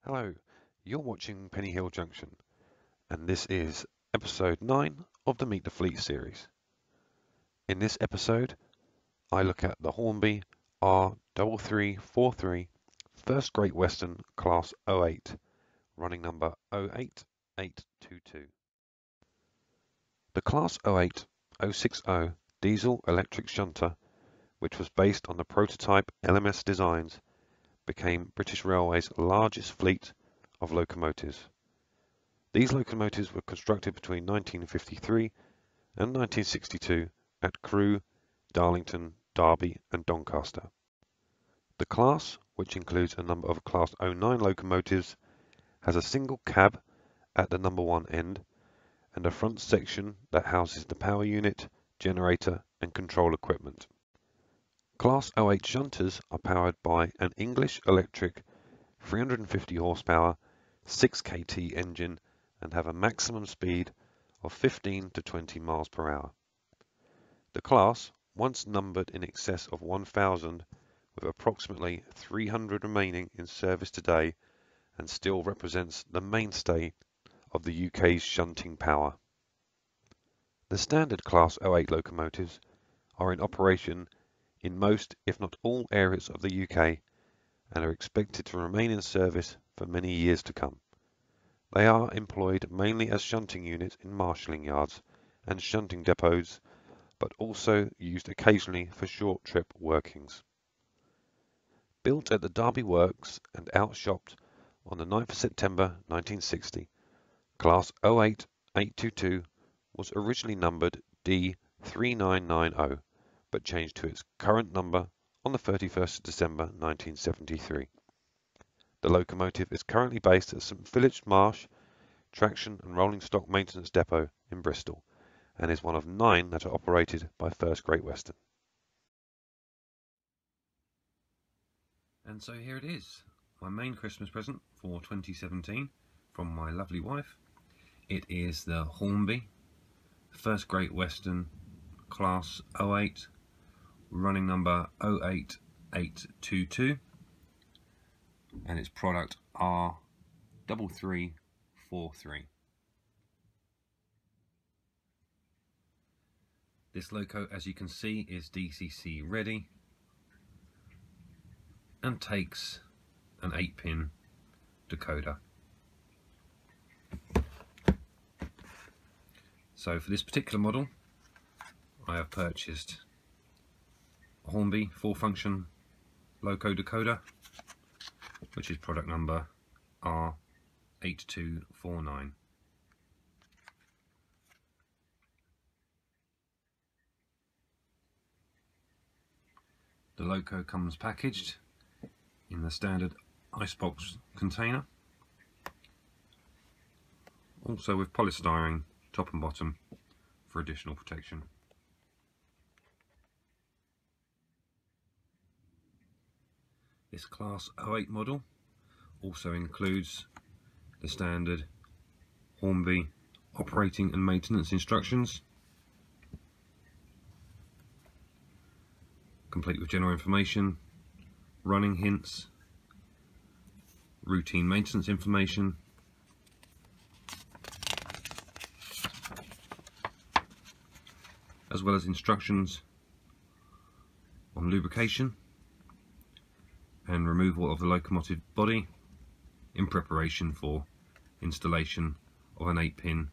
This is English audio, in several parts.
Hello, you're watching Pennyhill Junction, and this is episode 9 of the Meet the Fleet series. In this episode, I look at the Hornby R3343 First Great Western Class 08, running number 08822. The Class 08060 diesel electric shunter, which was based on the prototype LMS designs, became British Railway's largest fleet of locomotives. These locomotives were constructed between 1953 and 1962 at Crewe, Darlington, Derby and Doncaster. The class, which includes a number of Class 09 locomotives, has a single cab at the number 1 end and a front section that houses the power unit, generator and control equipment. Class 08 shunters are powered by an English electric 350 horsepower 6 kT engine and have a maximum speed of 15 to 20 miles per hour. The class, once numbered in excess of 1,000, with approximately 300 remaining in service today, and still represents the mainstay of the UK's shunting power. The standard Class 08 locomotives are in operation in most, if not all, areas of the UK and are expected to remain in service for many years to come. They are employed mainly as shunting units in marshalling yards and shunting depots, but also used occasionally for short trip workings. Built at the Derby Works and outshopped on the 9th of September 1960, Class 08822 was originally numbered D3990, but changed to its current number on the 31st of December 1973. The locomotive is currently based at St Philip's Marsh Traction and Rolling Stock Maintenance Depot in Bristol, and is one of 9 that are operated by First Great Western. And so here it is, my main Christmas present for 2017 from my lovely wife. It is the Hornby First Great Western Class 08, running number 08822, and its product R3343. This loco, as you can see, is DCC ready and takes an 8-pin decoder. So for this particular model, I have purchased a Hornby 4-function loco decoder, which is product number R8249. The loco comes packaged in the standard icebox container, also with polystyrene top and bottom for additional protection. This Class 08 model also includes the standard Hornby operating and maintenance instructions, complete with general information, running hints, routine maintenance information, as well as instructions on lubrication and removal of the locomotive body in preparation for installation of an 8-pin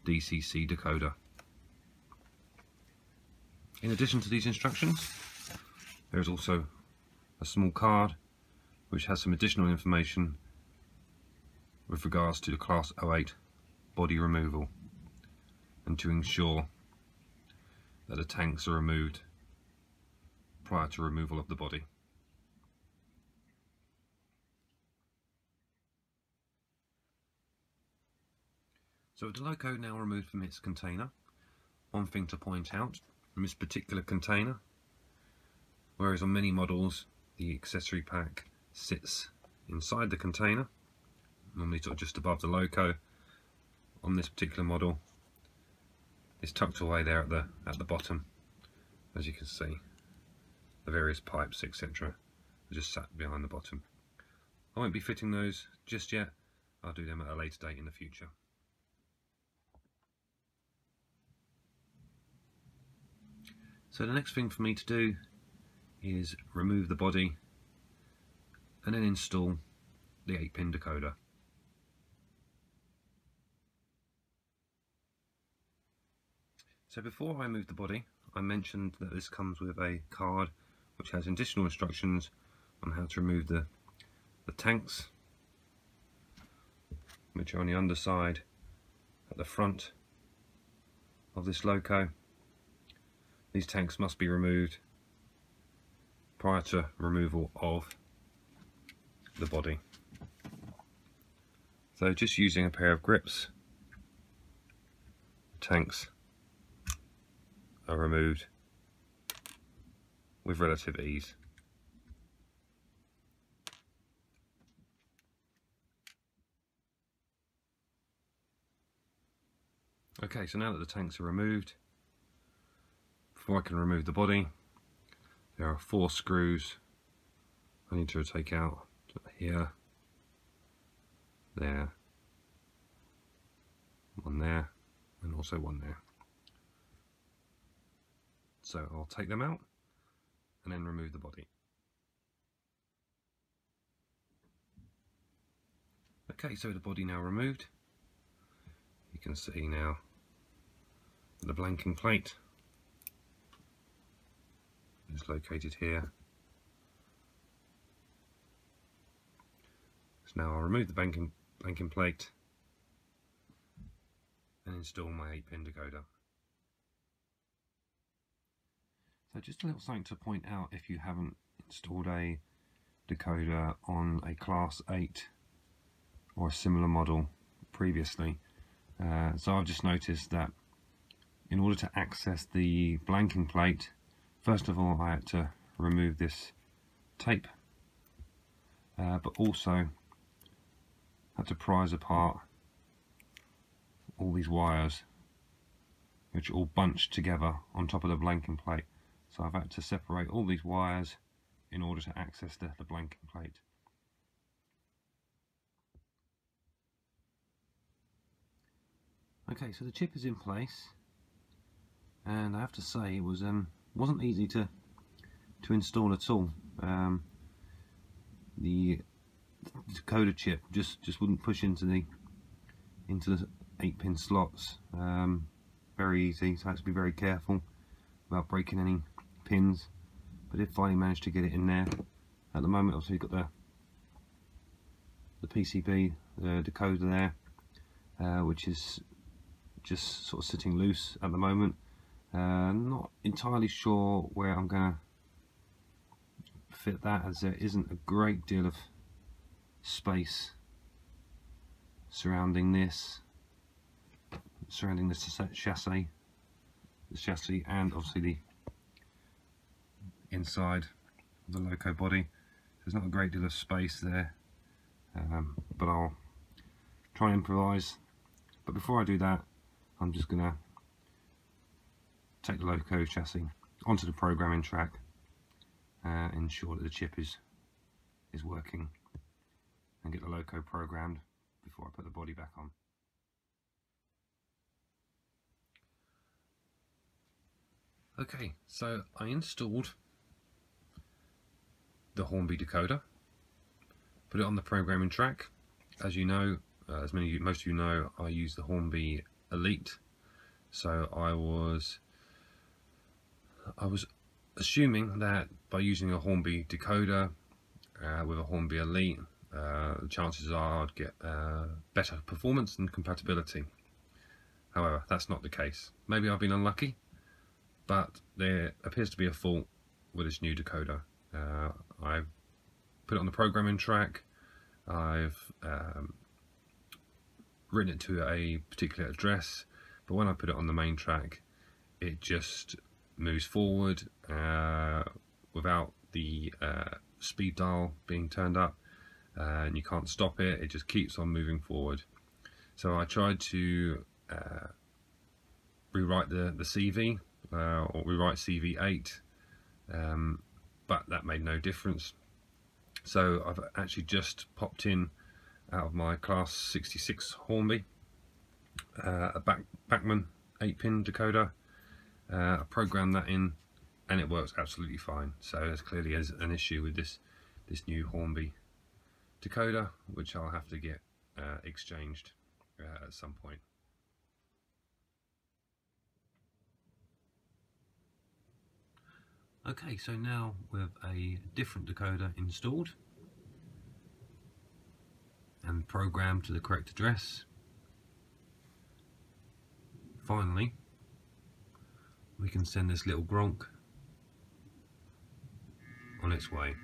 DCC decoder. In addition to these instructions, there is also a small card which has some additional information with regards to the Class 08 body removal, and to ensure that the tanks are removed prior to removal of the body. So with the loco now removed from its container, one thing to point out from this particular container, whereas on many models the accessory pack sits inside the container, normally sort of just above the loco, on this particular model it's tucked away there at the bottom. As you can see, the various pipes etc. are just sat behind the bottom. I won't be fitting those just yet. I'll do them at a later date in the future. So the next thing for me to do is remove the body and then install the 8-pin decoder. So before I move the body, I mentioned that this comes with a card which has additional instructions on how to remove the tanks, which are on the underside at the front of this loco. These tanks must be removed prior to removal of the body. So just using a pair of grips, the tanks are removed with relative ease. Okay, so now that the tanks are removed, before I can remove the body, there are 4 screws I need to take out. Here, there, one there, and also one there. So I'll take them out and then remove the body. Okay, so the body now removed, you can see now the blanking plate is located here. So now I'll remove the blanking plate and install my 8-pin decoder. So just a little something to point out if you haven't installed a decoder on a Class 8 or a similar model previously. So I've just noticed that in order to access the blanking plate, first of all I had to remove this tape, but also had to prise apart all these wires which are all bunched together on top of the blanking plate. So I've had to separate all these wires in order to access the blanking plate. Okay, so the chip is in place, and I have to say it wasn't easy to install at all. The decoder chip just wouldn't push into the 8-pin slots very easy, so I had to be very careful about breaking any pins, but did finally manage to get it in there. At the moment obviously you've got the PCB, the decoder there, which is just sort of sitting loose at the moment. Not entirely sure where I'm going to fit that, as there isn't a great deal of space surrounding this chassis, and obviously the inside of the loco body. There's not a great deal of space there, but I'll try and improvise. But before I do that, I'm just going to take the loco chassis onto the programming track, ensure that the chip is working, and get the loco programmed before I put the body back on. Okay, so I installed the Hornby decoder, put it on the programming track. As you know, most of you know, I use the Hornby Elite. So I was assuming that by using a Hornby decoder with a Hornby Elite, the chances are I'd get better performance and compatibility. However, that's not the case. Maybe I've been unlucky, but there appears to be a fault with this new decoder. I've put it on the programming track, I've written it to a particular address, but when I put it on the main track, it just moves forward without the speed dial being turned up, and you can't stop it. It just keeps on moving forward. So I tried to rewrite the CV, or rewrite CV8, but that made no difference. So I've actually just popped in out of my class 66 Hornby, a Bachmann 8-pin decoder. I programmed that in and it works absolutely fine. So there's clearly an issue with this new Hornby decoder, which I'll have to get exchanged at some point. Okay, so now with a different decoder installed and programmed to the correct address, finally we can send this little gronk on its way.